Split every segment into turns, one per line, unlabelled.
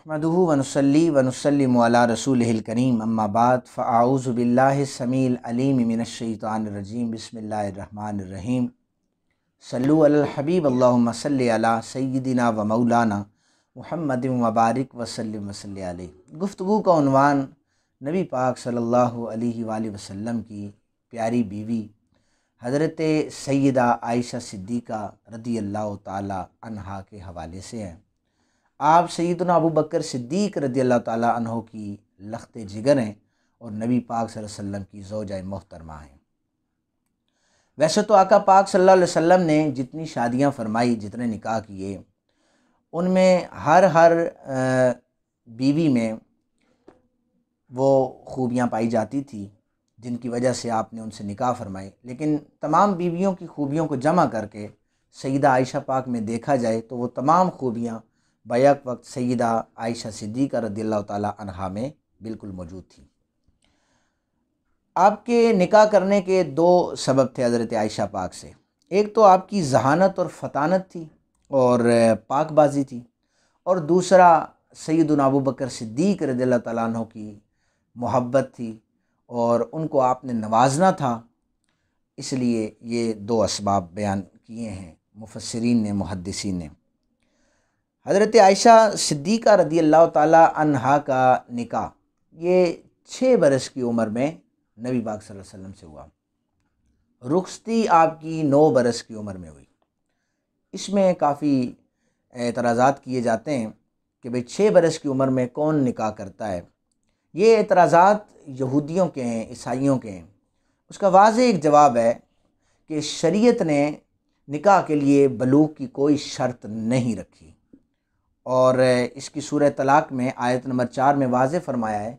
نحمدہ ونصلی ونسلم علی رسولہ الکریم اما بعد فاعوذ باللہ السمیع العلیم من الشیطان الرجیم بسم اللہ الرحمن الرحیم صلو علی الحبیب اللہم صلی علی سیدنا و مولانا محمد مبارک وسلم وصلی علیہ۔ گفتگو کا عنوان نبی پاک صلی اللہ علیہ وآلہ وسلم کی پیاری بیوی حضرت سیدہ عائشہ صدیقہ رضی اللہ تعالی عنہا کے حوالے سے ہے۔ آپ سیدنا ابو بکر صدیق رضی اللہ تعالیٰ عنہ کی لخت جگر ہیں اور نبی پاک صلی اللہ علیہ وسلم کی زوجہ محترمہ ہیں۔ ویسے تو آقا پاک صلی اللہ علیہ وسلم نے جتنی شادیاں فرمائی، جتنے نکاح کیے، ان میں ہر بیوی میں وہ خوبیاں پائی جاتی تھی جن کی وجہ سے آپ نے ان سے نکاح فرمائے، لیکن تمام بیویوں کی خوبیوں کو جمع کر کے سیدہ عائشہ پاک میں دیکھا جائے تو وہ تمام خوبیاں بیک وقت سیدہ عائشہ صدیقہ رضی اللہ تعالی عنہا میں بالکل موجود تھی۔ آپ کے نکاح کرنے کے دو سبب تھے حضرت عائشہ پاک سے۔ ایک تو آپ کی ذہانت اور فطانت تھی اور پاک بازی تھی، اور دوسرا سیدنا ابو بکر صدیق رضی اللہ تعالیٰ عنہ کی محبت تھی اور ان کو آپ نے نوازنا تھا، اس لیے یہ دو اسباب بیان کیے ہیں مفسرین نے، محدثین نے۔ حضرت عائشہ صدیقہ رضی اللہ تعالیٰ عنہا کا نکاح یہ 6 برس کی عمر میں نبی پاک صلی اللہ علیہ وسلم سے ہوا۔ رخصتی آپ کی 9 برس کی عمر میں ہوئی۔ اس میں کافی اعتراضات کیے جاتے ہیں کہ بھئی 6 برس کی عمر میں کون نکاح کرتا ہے۔ یہ اعتراضات یہودیوں کے ہیں، عیسائیوں کے ہیں۔ اس کا واضح ایک جواب ہے کہ شریعت نے نکاح کے لیے بلوغ کی کوئی شرط نہیں رکھی، اور اس کی سورہ طلاق میں آیت نمبر 4 میں واضح فرمایا ہے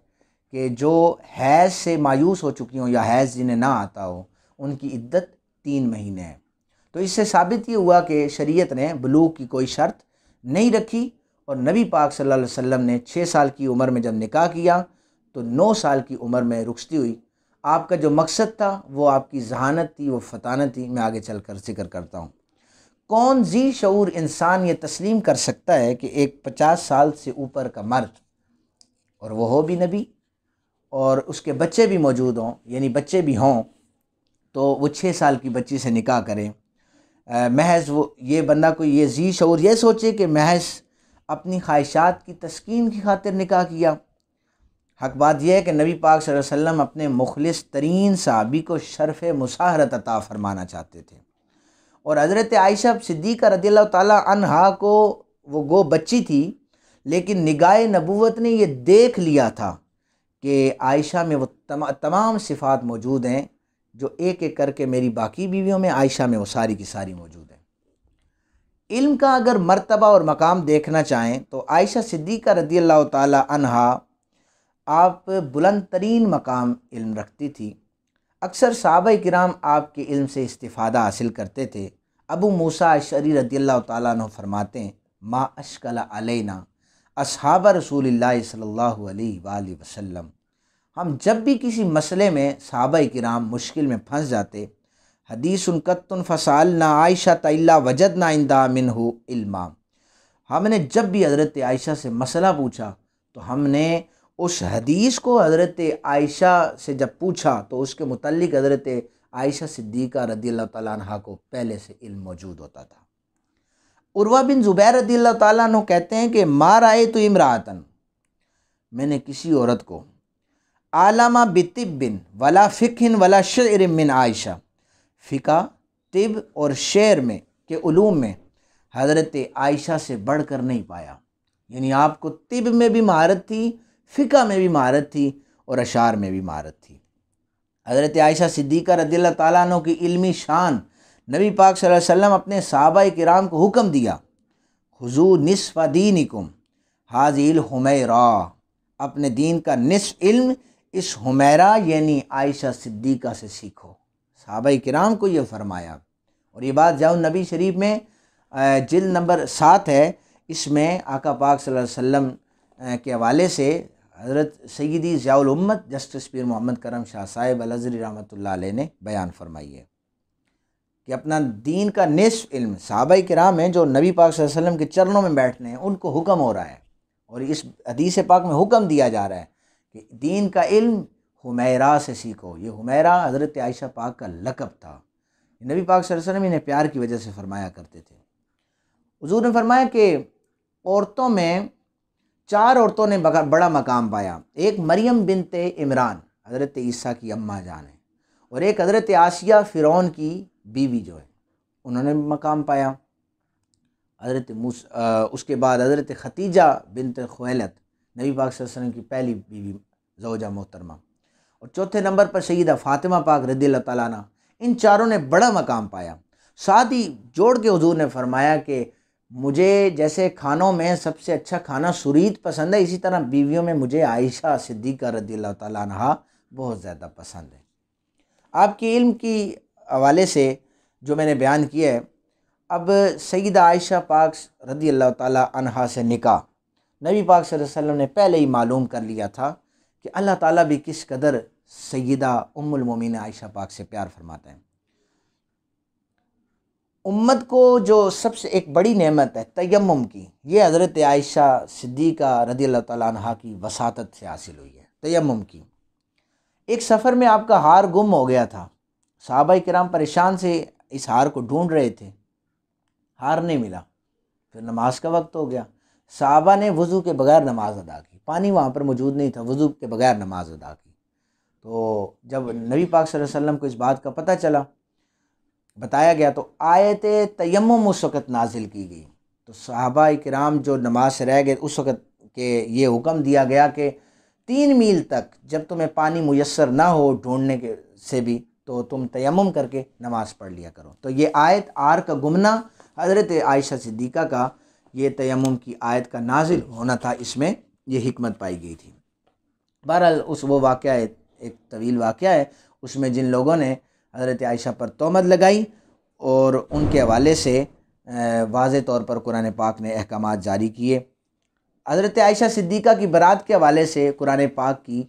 کہ جو حیض سے مایوس ہو چکی ہوں یا حیض جنہیں نہ آتا ہو ان کی عدت 3 مہینے ہے۔ تو اس سے ثابت یہ ہوا کہ شریعت نے بلوغ کی کوئی شرط نہیں رکھی، اور نبی پاک صلی اللہ علیہ وسلم نے 6 سال کی عمر میں جب نکاح کیا تو 9 سال کی عمر میں رخصتی ہوئی۔ آپ کا جو مقصد تھا وہ آپ کی ذہانت تھی، وہ فطانت تھی، میں آگے چل کر ذکر کرتا ہوں۔ کون ذی شعور انسان یہ تسلیم کر سکتا ہے کہ ایک 50 سال سے اوپر کا مرد، اور وہ ہو بھی نبی اور اس کے بچے بھی موجود ہوں، یعنی بچے بھی ہوں، تو وہ 6 سال کی بچی سے نکاح کرے؟ محض وہ یہ بندہ کوئی یہ ذی شعور یہ سوچے کہ محض اپنی خواہشات کی تسکین کی خاطر نکاح کیا؟ حق بات یہ ہے کہ نبی پاک صلی اللہ علیہ وسلم اپنے مخلص ترین صحابی کو شرف مصاہرت عطا فرمانا چاہتے تھے، اور حضرت عائشہ صدیقہ رضی اللہ تعالیٰ عنہا کو وہ گو بچی تھی، لیکن نگاہ نبوت نے یہ دیکھ لیا تھا کہ عائشہ میں وہ تمام صفات موجود ہیں جو ایک ایک کر کے میری باقی بیویوں میں، عائشہ میں وہ ساری کی ساری موجود ہیں۔ علم کا اگر مرتبہ اور مقام دیکھنا چاہیں تو عائشہ صدیقہ رضی اللہ تعالیٰ عنہا آپ بلند ترین مقام علم رکھتی تھی۔ اکثر صحابہ کرام آپ کے علم سے استفادہ حاصل کرتے تھے۔ ابو موسیٰ اشعری رضی اللہ تعالیٰ عنہ فرماتے ہیں ما اشکل علینا اصحاب رسول اللہ صلی اللہ علیہ وآلہ وسلم، ہم جب بھی کسی مسئلے میں صحابہ کرام مشکل میں پھنس جاتے، حدیث قط فسالنا عائشہ الا وجدنا عندها منہ علما، ہم نے جب بھی حضرت عائشہ سے مسئلہ پوچھا تو ہم نے اس حدیث کو حضرت عائشہ سے جب پوچھا تو اس کے متعلق حضرت عائشہ صدیقہ رضی اللہ تعالیٰ عنہ کو پہلے سے علم موجود ہوتا تھا۔ عروہ بن زبیر رضی اللہ تعالیٰ عنہ کہتے ہیں کہ ما رأیت امرأۃ، میں نے کسی عورت کو عالمہ بطب ولا فقہ ولا شعر من عائشہ، فقہ، طب اور شعر میں کے علوم میں حضرت عائشہ سے بڑھ کر نہیں پایا۔ یعنی آپ کو طب میں بھی مہارت تھی، فقہ میں بھی مہارت تھی اور اشعار میں بھی مہارت تھی۔ حضرت عائشہ صدیقہ رضی اللہ تعالیٰ عنہ کی علمی شان، نبی پاک صلی اللہ علیہ وسلم اپنے صحابہ کرام کو حکم دیا خذوا نصف دینکم ھذہ الحمیرہ، اپنے دین کا نصف علم اس حمیرہ یعنی عائشہ صدیقہ سے سیکھو۔ صحابہ کرام کو یہ فرمایا، اور یہ بات جاؤ نبی شریف میں جلد نمبر 7 ہے، اس میں آقا پاک صلی اللہ علیہ وسلم کے حوالے سے حضرت سیدی ضیاء الامت جسٹس پیر محمد کرم شاہ صاحب الازہری رحمۃ اللہ علیہ نے بیان فرمائی ہے کہ اپنا دین کا نصف علم صحابہ کرام ہیں جو نبی پاک صلی اللہ علیہ وسلم کے چرنوں میں بیٹھنے ہیں، ان کو حکم ہو رہا ہے، اور اس حدیث پاک میں حکم دیا جا رہا ہے کہ دین کا علم حمیرہ سے سیکھو۔ یہ حمیرہ حضرت عائشہ پاک کا لقب تھا، نبی پاک صلی اللہ علیہ وسلم انہیں پیار کی وجہ سے فرمایا کرتے تھے۔ حضور نے فرمایا کہ عورتوں میں 4 عورتوں نے بڑا مقام پایا۔ ایک مریم بنت عمران حضرت عیسیٰ کی اماں جان ہے، اور ایک حضرت آسیہ فرعون کی بیوی جو ہے، انہوں نے مقام پایا۔ اس کے بعد حضرت ختیجہ بنت خویلد نبی پاک صلی اللہ علیہ وسلم کی پہلی بیوی زوجہ محترمہ، اور چوتھے نمبر پر سیدہ فاطمہ پاک رضی اللہ تعالیٰ عنہ۔ ان چاروں نے بڑا مقام پایا۔ ساتھ ہی جوڑ کے حضور نے فرمایا کہ مجھے جیسے کھانوں میں سب سے اچھا کھانا سرید پسند ہے، اسی طرح بیویوں میں مجھے عائشہ صدیقہ رضی اللہ تعالیٰ عنہ بہت زیادہ پسند ہے۔ آپ کے علم کی حوالے سے جو میں نے بیان کیا ہے، اب سیدہ عائشہ پاک رضی اللہ تعالیٰ عنہ سے نکاح نبی پاک صلی اللہ علیہ وسلم نے پہلے ہی معلوم کر لیا تھا کہ اللہ تعالیٰ بھی کس قدر سیدہ ام المومنین عائشہ پاک سے پیار فرماتا ہے۔ امت کو جو سب سے ایک بڑی نعمت ہے تیمم کی، یہ حضرت عائشہ صدیقہ رضی اللہ تعالیٰ عنہ کی وساطت سے حاصل ہوئی ہے۔ تیمم کی ایک سفر میں آپ کا ہار گم ہو گیا تھا، صحابہ کرام پریشان سے اس ہار کو ڈھونڈ رہے تھے، ہار نہیں ملا، پھر نماز کا وقت ہو گیا، صحابہ نے وضو کے بغیر نماز ادا کی، پانی وہاں پر موجود نہیں تھا، وضو کے بغیر نماز ادا کی۔ تو جب نبی پاک صلی اللہ علیہ وسلم کو اس بات کا پتہ چلا، بتایا گیا، تو آیت تیمم اس وقت نازل کی گئی۔ تو صحابہ کرام جو نماز سے رہ گئے، اس وقت کہ یہ حکم دیا گیا کہ 3 میل تک جب تمہیں پانی میسر نہ ہو ڈھونڈنے کے سے بھی تو تم تیمم کر کے نماز پڑھ لیا کرو۔ تو یہ آیت آر کا گمنا حضرت عائشہ صدیقہ کا یہ تیمم کی آیت کا نازل ہونا تھا، اس میں یہ حکمت پائی گئی تھی۔ بہرحال وہ واقعہ ایک طویل واقعہ ہے، اس میں جن لوگوں نے حضرت عائشہ پر تہمت لگائی اور ان کے حوالے سے واضح طور پر قرآن پاک نے احکامات جاری کیے۔ حضرت عائشہ صدیقہ کی برات کے حوالے سے قرآن پاک کی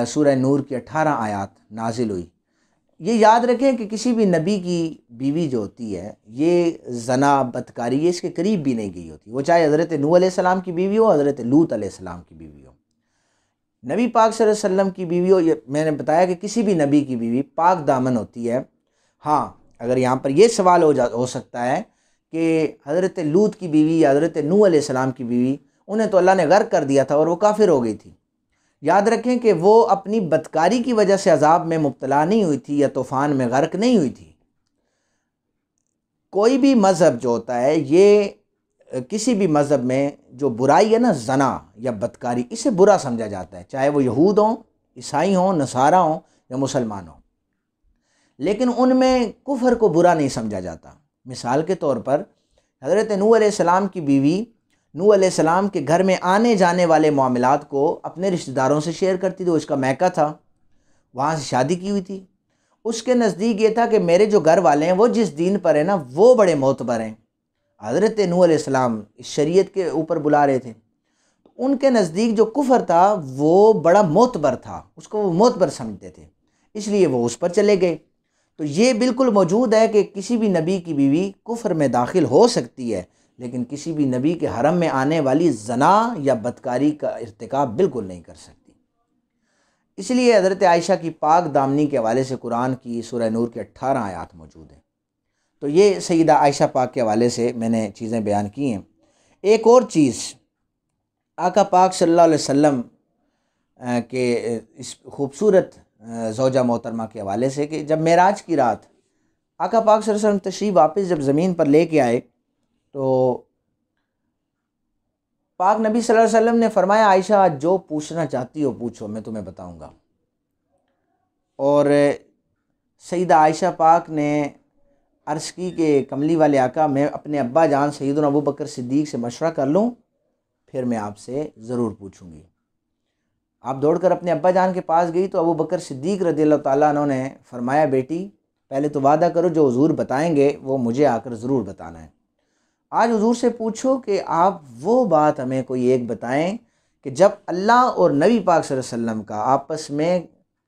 سورہ نور کی 18 آیات نازل ہوئی۔ یہ یاد رکھیں کہ کسی بھی نبی کی بیوی جو ہوتی ہے، یہ زنا بدکاری، یہ اس کے قریب بھی نہیں گئی ہوتی، وہ چاہے حضرت نوح علیہ السلام کی بیوی ہو، حضرت لوط علیہ السلام کی بیوی ہو، نبی پاک صلی اللہ علیہ وسلم کی بیوی ہو۔ میں نے بتایا کہ کسی بھی نبی کی بیوی پاک دامن ہوتی ہے۔ ہاں، اگر یہاں پر یہ سوال ہو سکتا ہے کہ حضرت لوط کی بیوی یا حضرت نوح علیہ السلام کی بیوی، انہیں تو اللہ نے غرق کر دیا تھا اور وہ کافر ہو گئی تھی۔ یاد رکھیں کہ وہ اپنی بدکاری کی وجہ سے عذاب میں مبتلا نہیں ہوئی تھی یا طوفان میں غرق نہیں ہوئی تھی۔ کوئی بھی مذہب جو ہوتا ہے، یہ کسی بھی مذہب میں جو برائی ہے نا، زنا یا بدکاری، اسے برا سمجھا جاتا ہے، چاہے وہ یہود ہوں، عیسائی ہوں، نصارہ ہوں یا مسلمان ہوں، لیکن ان میں کفر کو برا نہیں سمجھا جاتا۔ مثال کے طور پر حضرت نوح علیہ السلام کی بیوی نوح علیہ السلام کے گھر میں آنے جانے والے معاملات کو اپنے رشتہ داروں سے شیئر کرتی تھی، وہ اس کا میکہ تھا، وہاں سے شادی کی ہوئی تھی۔ اس کے نزدیک یہ تھا کہ میرے جو گھر والے ہیں وہ جس دین پر ہیں نا، وہ بڑے معتبر ہیں۔ حضرت نوح علیہ السلام اس شریعت کے اوپر بلا رہے تھے، ان کے نزدیک جو کفر تھا وہ بڑا معتبر تھا، اس کو وہ معتبر سمجھتے تھے، اس لیے وہ اس پر چلے گئے۔ تو یہ بالکل موجود ہے کہ کسی بھی نبی کی بیوی کفر میں داخل ہو سکتی ہے، لیکن کسی بھی نبی کے حرم میں آنے والی زنا یا بدکاری کا ارتکاب بالکل نہیں کر سکتی۔ اس لیے حضرت عائشہ کی پاک دامنی کے حوالے سے قرآن کی سورہ نور کے 18 آیات موجود ہیں۔ تو یہ سیدہ عائشہ پاک کے حوالے سے میں نے چیزیں بیان کی ہیں۔ ایک اور چیز آقا پاک صلی اللہ علیہ وسلم کے اس خوبصورت زوجہ محترمہ کے حوالے سے کہ جب معراج کی رات آقا پاک صلی اللہ علیہ وسلم تشریف واپس جب زمین پر لے کے آئے، تو پاک نبی صلی اللہ علیہ وسلم نے فرمایا، عائشہ جو پوچھنا چاہتی ہو پوچھو، میں تمہیں بتاؤں گا۔ اور سیدہ عائشہ پاک نے عرض کی کہ کملی والے آقا، میں اپنے ابا جان سیدنا ابو بکر صدیق سے مشورہ کر لوں، پھر میں آپ سے ضرور پوچھوں گی۔ آپ دوڑ کر اپنے ابا جان کے پاس گئی تو ابو بکر صدیق رضی اللہ تعالیٰ عنہ نے فرمایا، بیٹی پہلے تو وعدہ کرو جو حضور بتائیں گے وہ مجھے آ کر ضرور بتانا ہے۔ آج حضور سے پوچھو کہ آپ وہ بات ہمیں کوئی ایک بتائیں کہ جب اللہ اور نبی پاک صلی اللہ علیہ وسلم کا آپس میں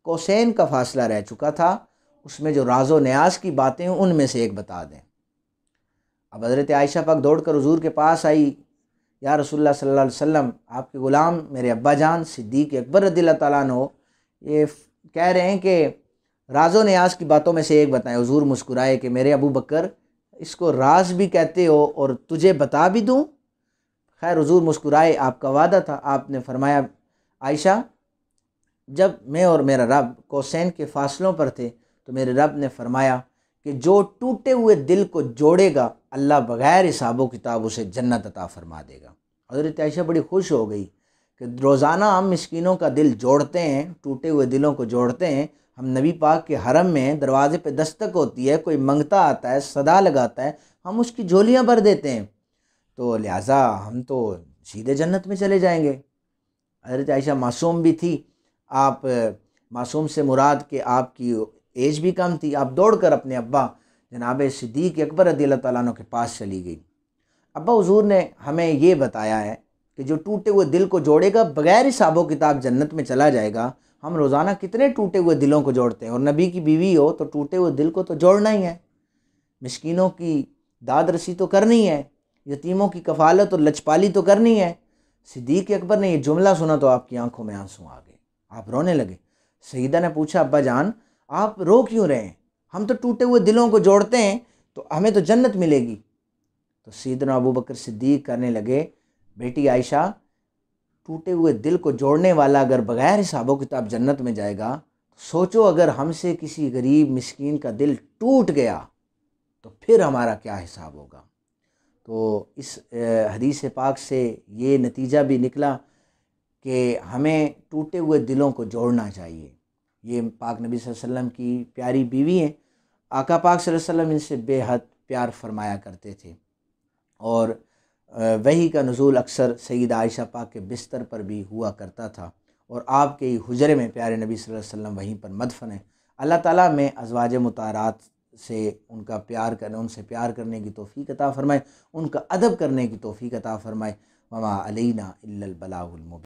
کوسین کا فاصلہ رہ چکا تھا، اس میں جو راز و نیاز کی باتیں ان میں سے ایک بتا دیں۔ اب حضرت عائشہ پاک دوڑ کر حضور کے پاس آئی، یا رسول اللہ صلی اللہ علیہ وسلم، آپ کے غلام میرے ابا جان صدیق اکبر رضی اللہ تعالیٰ عنہ یہ کہہ رہے ہیں کہ راز و نیاز کی باتوں میں سے ایک بتائیں۔ حضور مسکرائے کہ میرے ابو بکر اس کو راز بھی کہتے ہو اور تجھے بتا بھی دوں؟ خیر حضور مسکرائے، آپ کا وعدہ تھا۔ آپ نے فرمایا عائشہ، جب میں اور میرا رب کوسین کے فاصلوں پر تھے تو میرے رب نے فرمایا کہ جو ٹوٹے ہوئے دل کو جوڑے گا اللہ بغیر حساب و کتاب اسے جنت عطا فرما دے گا۔ حضرت عائشہ بڑی خوش ہو گئی کہ روزانہ ہم مسکینوں کا دل جوڑتے ہیں، ٹوٹے ہوئے دلوں کو جوڑتے ہیں۔ ہم نبی پاک کے حرم میں دروازے پہ دستک ہوتی ہے، کوئی منگتا آتا ہے، صدا لگاتا ہے، ہم اس کی جھولیاں بھر دیتے ہیں، تو لہٰذا ہم تو سیدھے جنت میں چلے جائیں گے۔ حضرت عائشہ معصوم بھی تھی، آپ معصوم سے مراد کہ آپ کی ایج بھی کم تھی، آپ دوڑ کر اپنے ابا جناب صدیق اکبر رضی اللہ تعالیٰ عنہ کے پاس چلی گئی۔ ابا حضور نے ہمیں یہ بتایا ہے کہ جو ٹوٹے ہوئے دل کو جوڑے گا بغیر حساب و کتاب جنت میں چلا جائے گا۔ ہم روزانہ کتنے ٹوٹے ہوئے دلوں کو جوڑتے ہیں، اور نبی کی بیوی ہو تو ٹوٹے ہوئے دل کو تو جوڑنا ہی ہے، مسکینوں کی داد رسی تو کرنی ہے، یتیموں کی کفالت اور لچپالی تو کرنی ہے۔ صدیق اکبر نے یہ جملہ سنا تو آپ کی آنکھوں میں آنسو آ گئے، آپ رونے لگے۔ سیدہ نے پوچھا ابا جان آپ رو کیوں رہے ہیں؟ ہم تو ٹوٹے ہوئے دلوں کو جوڑتے ہیں تو ہمیں تو جنت ملے گی۔ تو سیدنا ابو بکر صدیق کرنے لگے، بیٹی عائشہ، ٹوٹے ہوئے دل کو جوڑنے والا اگر بغیر حساب و کتاب جنت میں جائے گا، سوچو اگر ہم سے کسی غریب مسکین کا دل ٹوٹ گیا تو پھر ہمارا کیا حساب ہوگا۔ تو اس حدیث پاک سے یہ نتیجہ بھی نکلا کہ ہمیں ٹوٹے ہوئے دلوں کو جوڑنا چاہیے۔ یہ پاک نبی صلی اللہ علیہ وسلم کی پیاری بیوی ہیں، آقا پاک صلی اللہ علیہ وسلم ان سے بے حد پیار فرمایا کرتے تھے، اور وحی کا نزول اکثر سیدہ عائشہ پاک کے بستر پر بھی ہوا کرتا تھا، اور آپ کے حجرے میں پیارے نبی صلی اللہ علیہ وسلم وہیں پر مدفن ہیں۔ اللہ تعالیٰ میں ازواج مطہرات سے ان سے پیار کرنے کی توفیق عطا فرمائے، ان کا ادب کرنے کی توفیق عطا فرمائے۔ وما علینا الا البلاغ المبین۔